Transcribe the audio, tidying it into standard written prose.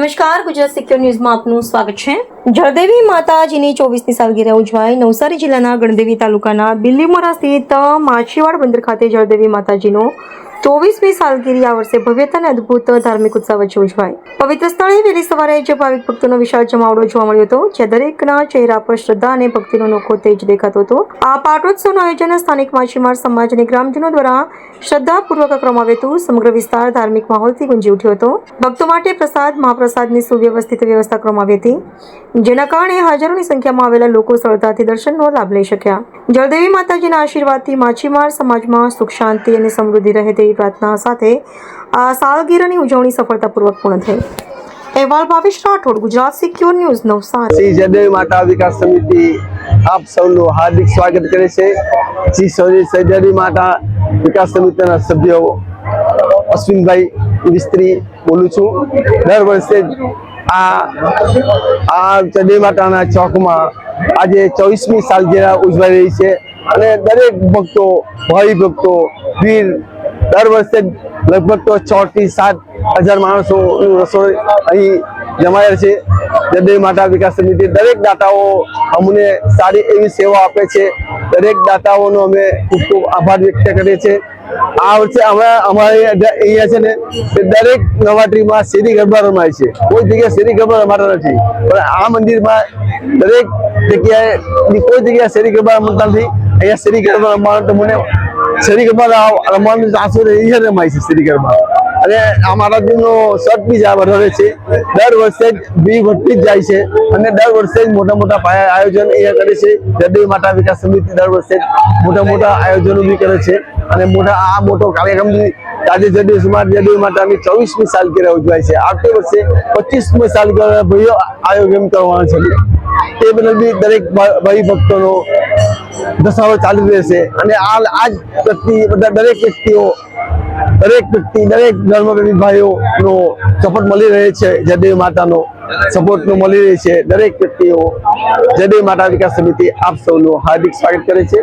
નમસ્કાર, ગુજરાત સિક્યોર ન્યૂઝમાં આપનું સ્વાગત છે। જળદેવી માતાજીની 24મી સાલગીરી ઉજવાઈ। નવસારી જિલ્લાના ગણદેવી તાલુકાના બિલીમોરા સ્થિત માછીવાડ બંદર ખાતે જળદેવી માતાજીનો 24મી સાલગીરી આ વર્ષે ભવ્યતા અને અદ્ભુત ધાર્મિક ઉત્સવ વચ્ચે ઉજવાઈ। પવિત્ર સ્થળે વહેલી સવારે જ ભાવિક ભક્તોનો વિશાળ જમાવડો જોવા મળ્યો હતો, જ્યાં દરેકના ચહેરા પર શ્રદ્ધા અને ભક્તિનો નોખો તેજ દેખાતો હતો। આ પાટોત્સવનું આયોજન સ્થાનિક માછીમાર સમાજ અને ગ્રામજનો દ્વારા શ્રદ્ધાપૂર્વક કરવામાં આવ્યું હતું। સમગ્ર વિસ્તાર ધાર્મિક માહોલથી ગુંજી ઉઠ્યો હતો। ભક્તો માટે પ્રસાદ મહાપ્રસાદની સુવ્યવસ્થિત વ્યવસ્થા કરવામાં આવી હતી, જેના કારણે હજારોની સંખ્યામાં આવેલા લોકો સરળતાથી દર્શનનો લાભ લઈ શક્યા। જળદેવી માતાજીના આશીર્વાદથી માછીમાર સમાજમાં સુખ શાંતિ અને સમૃદ્ધિ રહે તેવી પ્રાર્થના સાથે આ સાલગીરીની ઉજવણી સફળતાપૂર્વક પૂર્ણ થઈ। અહેવાલ ભાવેશ રાઠોડ, ગુજરાત સિક્યોર ન્યૂઝ, નવસારી। શ્રી જળદેવી માતા વિકાસ સમિતિ આપ સૌનું હાર્દિક સ્વાગત કરે છે। શ્રી જળદેવી માતા વિકાસ સમિતિના સભ્યો અશ્વિનભાઈ મિસ્ત્રી બોલું છું। દર વર્ષે આ જળદેવી માતાના ચોકમાં આજે 24મી સાલગીરી ઉજવાઈ રહી છે અને દરેક ભક્તો, ભાવિ ભક્તો, વીર દર વર્ષે લગભગ તો 6 થી 7 હજાર માણસોનું રસોઈ અહીં જમાયેલ છે। જળદેવી માતા વિકાસ સમિતિ દરેક દાતાઓ અમને સારી એવી સેવા આપે છે। દરેક દાતાઓનો અમે ખૂબ ખૂબ આભાર વ્યક્ત કરીએ છીએ। આ વર્ષે અમારે અહીંયા છે ને દરેક નવરાત્રીમાં શેરી ગરબા રમાય છે। કોઈ જગ્યાએ શેરી ગરબા રમાતા નથી, પણ આ મંદિરમાં દરેક જગ્યાએ કોઈ જગ્યાએ શેરી ગરબા રમતા નથી। અહીંયા શેરી ગરબા રમવાનું મને શેરી ગરબા રમવાનું આંસુ અહીંયા રમાય છે શેરી ગરબા। અને આ મહારાજનો શર્ટ બી વધારે છે। દર વર્ષે જ ભી વધતી જ જાય છે અને દર વર્ષે જ મોટા મોટા પાયા આયોજન અહીંયા કરે છે। જળદેવી માતા વિકાસ સમિતિ દર વર્ષે મોટા મોટા આયોજનો બી કરે છે અને મોટો કાર્યક્રમ બી આજે જળદેવી માતાની 24મી સાલગીરી ઉજવાય છે। આવતી વર્ષે 25મી સાલગીરી ભવ્ય આયોજન કરવાનું છે। તે બદલ બી દરેક ભાઈ ભક્તોનો દશાઓ ચાલુ રહેશે અને આજ પ્રતિ દરેક વ્યક્તિ દરેક ધર્મપ્રેમી ભાઈઓનો સપોર્ટ મળી રહે છે। જળદેવી માતાનો સપોર્ટ મળી રહે છે। દરેક વ્યક્તિઓ જળદેવી માતા વિકાસ સમિતિ આપ સૌનું હાર્દિક સ્વાગત કરે છે।